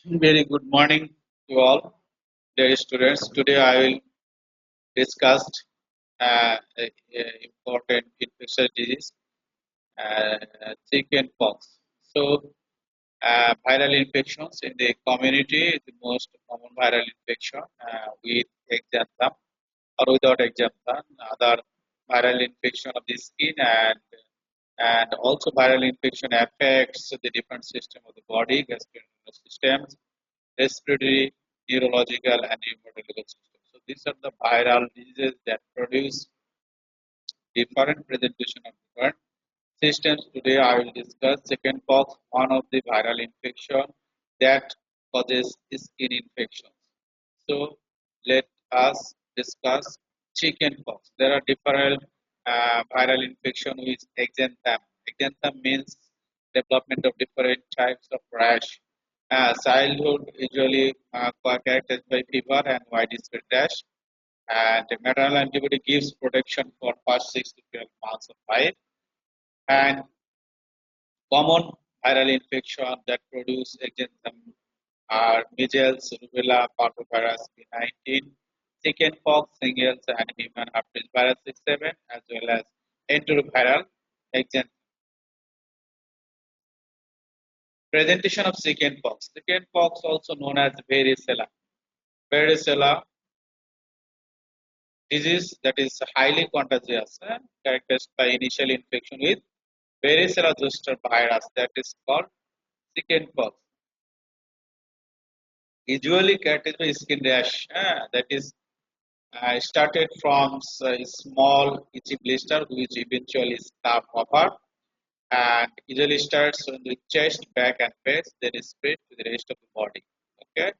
Very good morning to all, dear students. Today I will discuss important infectious disease, chicken pox. So, viral infections in the community is the most common viral infection with exanthem or without exanthem. Other viral infection of the skin and also viral infection affects the different system of the body, gastrointestinal systems, respiratory, neurological, and immunological systems. So these are the viral diseases that produce different presentation of different systems. Today I will discuss chickenpox, one of the viral infection that causes skin infections. So let us discuss chickenpox. There are different viral infection with exanthem. Exanthem means development of different types of rash. Childhood usually characterized by fever and widespread rash. And the maternal antibody gives protection for first 6 to 12 months of life. And common viral infection that produce exanthem are measles, rubella, parvovirus, B19, chickenpox, shingles, and human herpes virus 67, as well as enteroviral exanthem. Presentation of chickenpox. Chickenpox, also known as varicella. Varicella disease that is highly contagious, characterized by initial infection with varicella zoster virus that is called chickenpox. Usually characterized by skin rash, that is started from a small itchy blister which eventually start over and usually starts on the chest, back and face, then is spread to the rest of the body. Okay,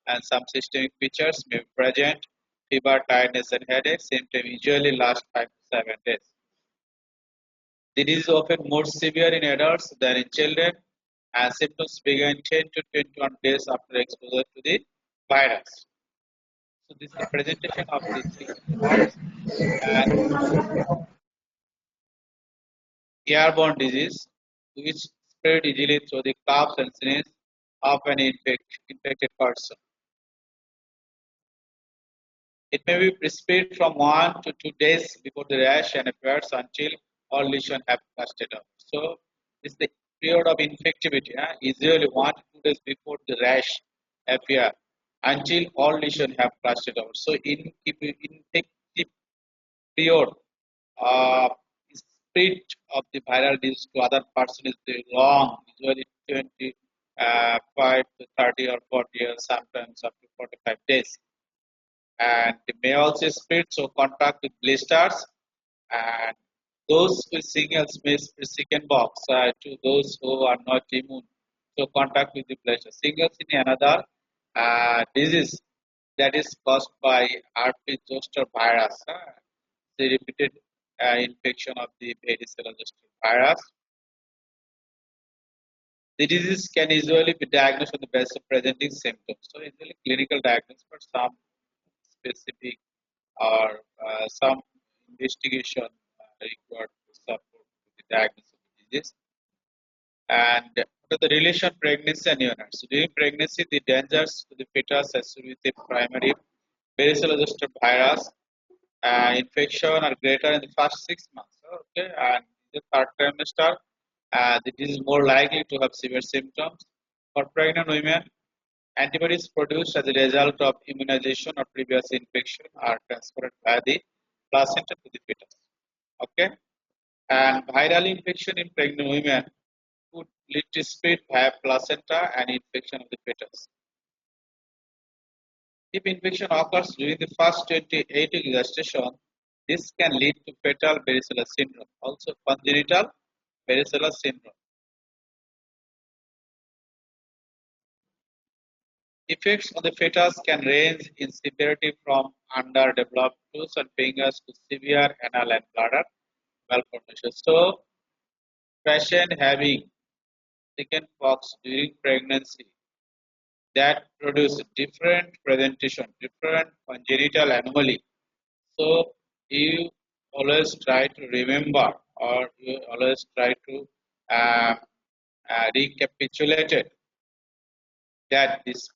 and some systemic features may be present: fever, tiredness, and headache. Symptoms usually last 5 to 7 days. The disease is often more severe in adults than in children, and symptoms begin 10 to 21 days after exposure to the virus. So this is the presentation of the chickenpox and airborne disease, which spread easily through the coughs and sneeze of an infected person. It may be spread from 1 to 2 days before the rash and appears until all lesions have lasted out. So this is the period of infectivity, usually 1 to 2 days before the rash appear until all lesions have lasted out. So in if infective period, uh, spread of the viral disease to other person is very long, usually 25 to 30 or 40 years, sometimes up to 45 days. And it may also spread through contact with blisters, and those with singles may spread chickenpox to those who are not immune to contact with the blister. Singles in another disease that is caused by herpes zoster virus, the repeated infection of the varicella zoster virus. The disease can usually be diagnosed on the basis of presenting symptoms. So, usually clinical diagnosis, but some specific or some investigation required to support the diagnosis of the disease. And what are the relation pregnancy and neonates? So during pregnancy, the dangers to the fetus associated with the primary varicella zoster virus infection are greater in the first 6 months. Okay, and in the third trimester, it is more likely to have severe symptoms. For pregnant women, antibodies produced as a result of immunization or previous infection are transferred via the placenta to the fetus. Okay, and viral infection in pregnant women could lead to spread via placenta and infection of the fetus. If infection occurs during the first 28 week gestation, this can lead to fetal varicella syndrome, also congenital varicella syndrome. Effects on the fetus can range in severity from underdeveloped toes and fingers to severe anal and bladder malformation. So, patient having chickenpox during pregnancy that produce different presentation, different congenital anomaly. So, you always try to remember or you always try to uh, recapitulate it that this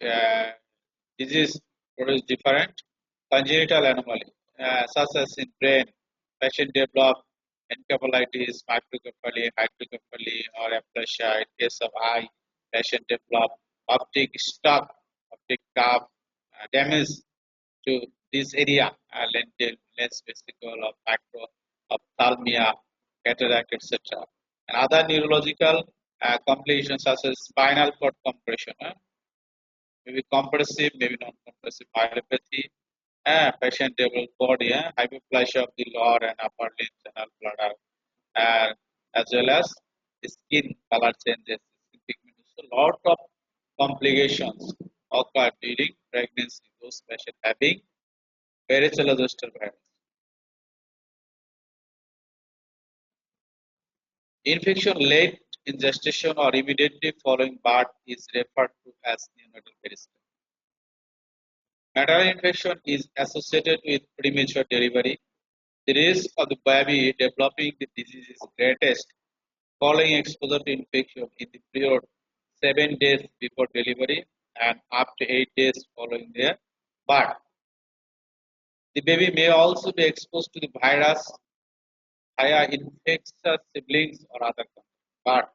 disease produce different congenital anomaly, such as in brain, patient develop encephalitis, microcephaly, hydrocephaly, or aplasia. In case of eye, patient develop optic shock, optic curve, damage to this area, lentil, lens vesicle, or macro, ophthalmia, cataract, etc. And other neurological complications such as spinal cord compression, maybe compressive, maybe non-compressive myelopathy, patient develop body, hyperplasia of the lower and upper limbs and all bladder, and as well as skin color changes, skin pigmentation. So, lot of complications occur during pregnancy. Those patients having varicella zoster virus. Infection late in gestation or immediately following birth is referred to as neonatal varicella. Maternal infection is associated with premature delivery. The risk of the baby developing the disease is greatest following exposure to infection in the period 7 days before delivery and up to 8 days following their birth. The baby may also be exposed to the virus via infectious siblings or other contact. But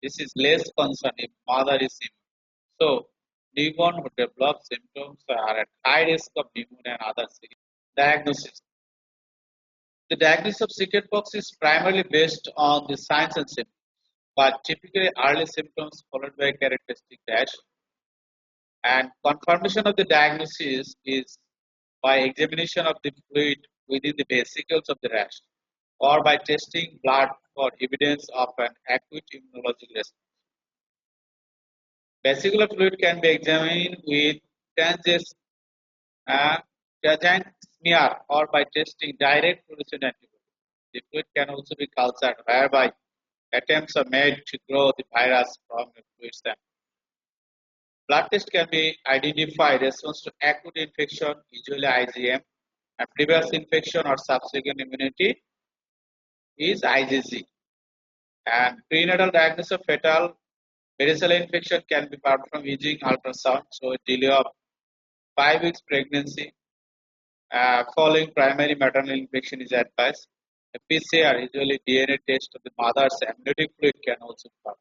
this is less concern if mother is immune. So, newborn who develop symptoms are at high risk of pneumonia and other serious diagnosis. The diagnosis of chickenpox is primarily based on the signs and symptoms, but typically early symptoms followed by characteristic rash. And confirmation of the diagnosis is by examination of the fluid within the vesicles of the rash or by testing blood for evidence of an acute immunologic response. Vesicular fluid can be examined with transient uh, Kazan smear or by testing direct fluorescent antibody. The fluid can also be cultured, whereby attempts are made to grow the virus from a fluid sample. Blood test can be identified response to acute infection, usually IgM, and previous infection or subsequent immunity is IgG. And prenatal diagnosis of fetal varicella infection can be performed using ultrasound. So, a delay of 5 weeks pregnancy following primary maternal infection is advised. A PCR, usually DNA test of the mother's amniotic fluid, can also be performed.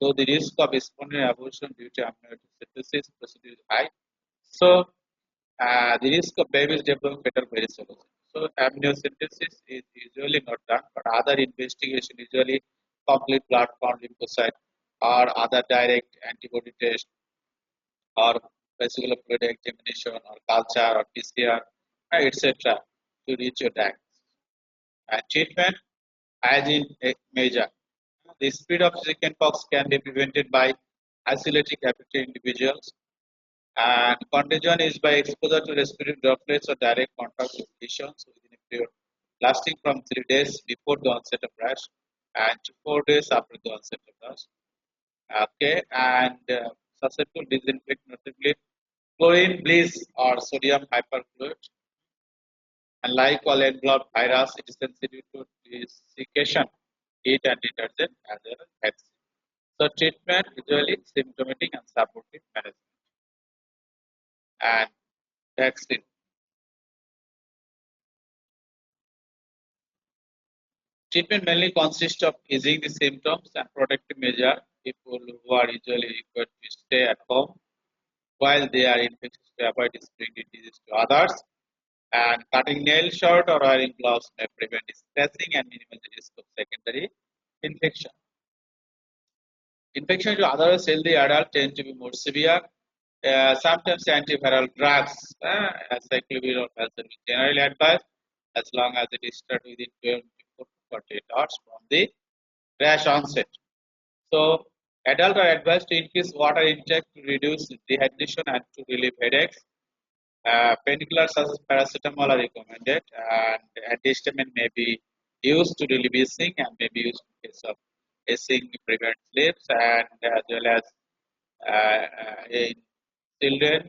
So, the risk of spontaneous abortion due to amniotic sepsis procedure is high. So, the risk of babies developing fetal varicella. So, amniocentesis is usually not done, but other investigation usually complete blood count, lymphocyte, or other direct antibody test, or vesicular fluid examination, or culture, or PCR, etc. to reach your diagnosis. And treatment, as in a measure. The spread of chickenpox can be prevented by isolating affected individuals, and contagion is by exposure to respiratory droplets or direct contact with patients within a period lasting from 3 days before the onset of rash and to 4 days after the onset of rash. Okay, and susceptible disinfect notably chlorine, bleach, or sodium hyperchloride. And like all enveloped virus, it is sensitive to desiccation, heat, and detergent as well as vaccine. So treatment usually symptomatic and supportive management and vaccine. Treatment mainly consists of easing the symptoms and protective measure. People who are usually required to stay at home while they are infectious to avoid spreading the disease to others. And cutting nails short or wearing gloves may prevent scratching and minimize the risk of secondary infection. Infection to other healthy adults tend to be more severe. Sometimes antiviral drugs, acyclovir or penicillin is generally advised as long as it is started within 12 to 48 hours from the rash onset. So, adults are advised to increase water intake to reduce dehydration and to relieve headaches. Painkillers such as paracetamol are recommended, and antihistamine may be used to relieve itching and may be used in case of itching to prevent sleeps, and as well as in children,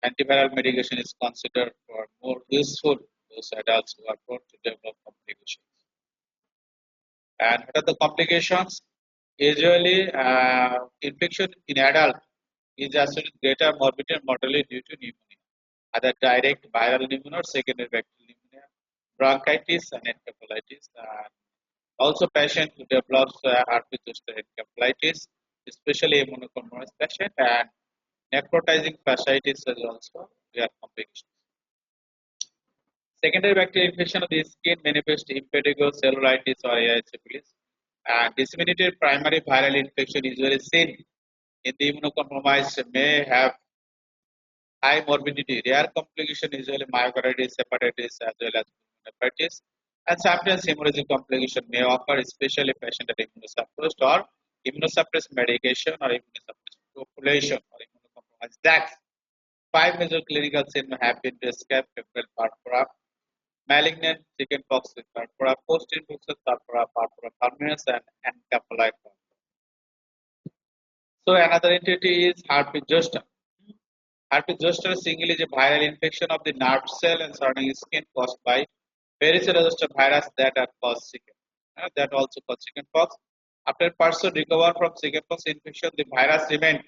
antiviral medication is considered for more useful those adults who are prone to develop complications. And what are the complications? Usually, infection in adult. is associated with greater morbidity and mortality due to pneumonia, either direct viral pneumonia or secondary bacterial pneumonia, bronchitis and encephalitis. And also, patient who develops herpes zoster encephalitis, especially immunocompromised patient, and necrotizing fasciitis is also their complications. Secondary bacterial infection of the skin manifest impetigo, cellulitis, or erysipelas. And disseminated primary viral infection usually seen in the immunocompromised may have high morbidity. Rare complication usually myocarditis, hepatitis, as well as hepatitis. And sometimes hemorrhagic complication may occur, especially patient at immunosuppressed or immunosuppressed medication or immunosuppressed population or immunocompromised. That's five major clinical symptoms have been described: febrile purpura, malignant chickenpox with purpura, post-infectious purpura, purpura pulmonis, and encephalitis. So another entity is herpes zoster. Herpes zoster single is a viral infection of the nerve cell and surrounding skin caused by varicella zoster virus that are caused chicken. That also cause chickenpox. After a person recover from chickenpox infection, the virus remains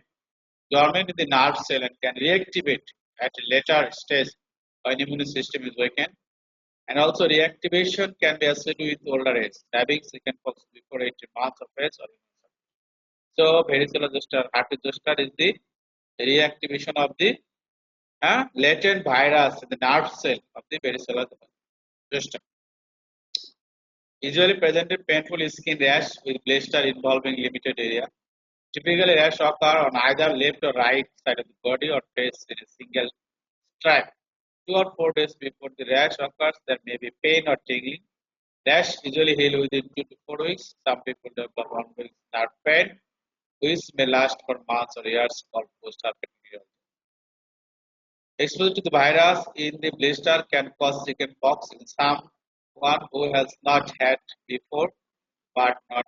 dormant in the nerve cell and can reactivate at a later stage when immune system is weakened. And also reactivation can be associated with older age, having chickenpox before 18 months of age or so varicella zoster, herpes zoster is the reactivation of the latent virus in the nerve cell of the varicella zoster. Usually presented painful skin rash with blister involving limited area. Typically, rash occur on either left or right side of the body or face in a single stripe. 2 or 4 days before the rash occurs, there may be pain or tingling. Rash usually heal within 2 to 4 weeks. Some people develop 1 week nerve pain, which may last for months or years, called post-herpetic. Exposure to the virus in the blister can cause chickenpox in someone who has not had before but not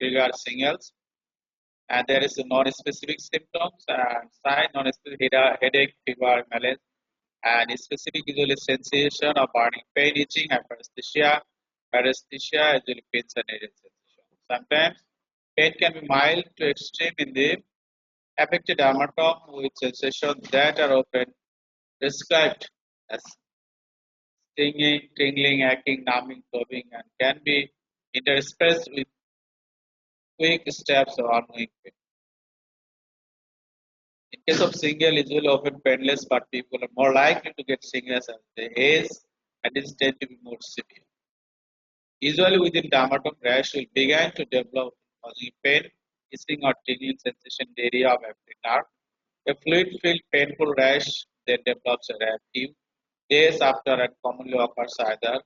trigger signals. And there is non-specific symptoms and sign non-specific headache, fever, malaise, and specific usually sensation of burning pain, itching, hyperesthesia, paresthesia, usually pains and area sensation. Sometimes pain can be mild to extreme in the affected dermatome with sensations that are often described as stinging, tingling, aching, numbing, throbbing, and can be interspersed with quick steps or ongoing pain. In case of single, it will often painless, but people are more likely to get singles as they age and it tend to be more severe. Usually within dermatome, rash will begin to develop causing pain, itching or tingling sensation in the area of affected nerve. A fluid-filled painful rash then develops a few days after and commonly occurs either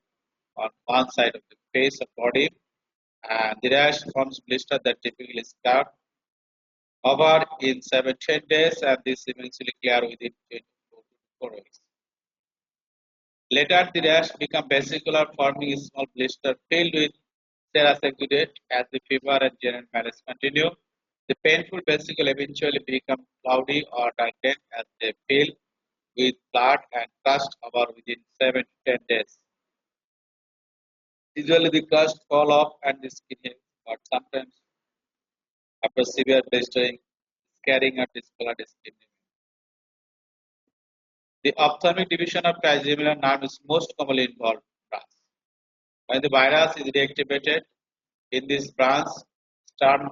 on one side of the face or body, and the rash forms blister that typically start over in 7 to 10 days, and this eventually clear within 24 to 4 weeks. Later, the rash become vesicular, forming a small blister filled with serous exudate. As the fever and general malaise continue, the painful vesicle eventually become cloudy or darkened as they fill with blood and crust over within 7 to 10 days. Usually, the crust fall off and the skin heals, but sometimes after severe blistering, scarring or discolored skin. The ophthalmic division of trigeminal nerve is most commonly involved branch. When the virus is reactivated in this branch, stern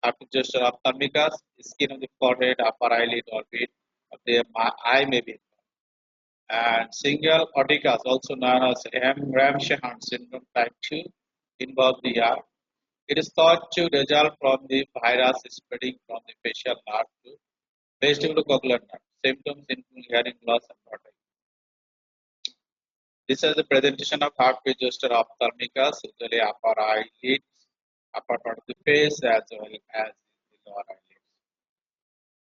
articular ophthalmicus, skin of the forehead, upper eyelid, orbit of the eye may be involved. And single oticus, also known as Ramshahan syndrome type 2, involves the eye. It is thought to result from the virus spreading from the facial nerve to vestibulocochlear nerve. Symptoms include hearing loss and blotting. This is the presentation of herpes zoster ophthalmicus, usually upper eyelids, upper part of the face, as well as the lower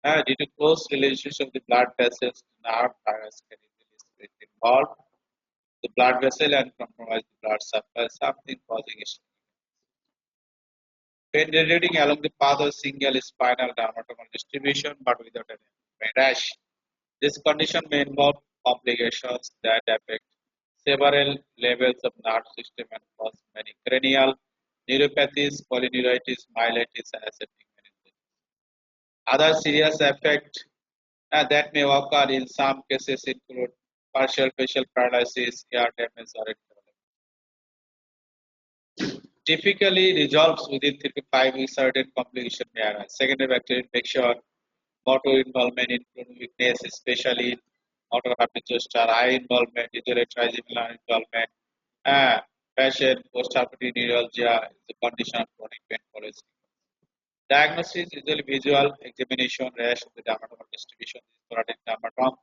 eyelids. Due to close relationship of the blood vessels, nerve virus can easily spread involved the blood vessel and compromise the blood supply, something causing issue. Penetrating along the path of single spinal dermatomal distribution, but without any rash. This condition may involve complications that affect several levels of nerve system and cause many cranial neuropathies, polyneuritis, myelitis, and aseptic meningitis. Other serious effects that may occur in some cases include partial facial paralysis, ear damage, or typically resolves within 3 to 5 weeks. Certain complication may arise. Secondary bacterial infection, motor involvement including weakness, especially in motor habit gesture, eye involvement, usually trigeminal involvement, passion, post-operative neuralgia is a condition of chronic pain follows. Diagnosis is usually visual examination, rash of the dermatome distribution, sporadic dermatome,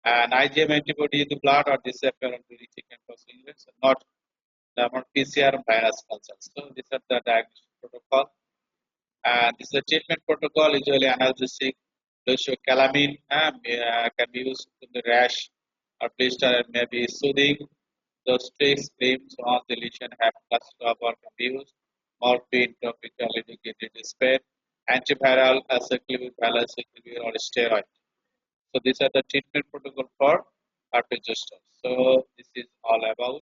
and IgM antibody in the blood or disappear on very thick and procedures, not dermal PCR virus cultures. So these are the diagnostic protocol. And this is a treatment protocol, usually analgesic, calamine can be used in the rash or blister and may be soothing. Those tricks, creams, on the lesion have cluster or can be used. Morphine, topical, indicated spray, antiviral, acyclovir, or steroid. So these are the treatment protocol for herpes zoster. So this is all about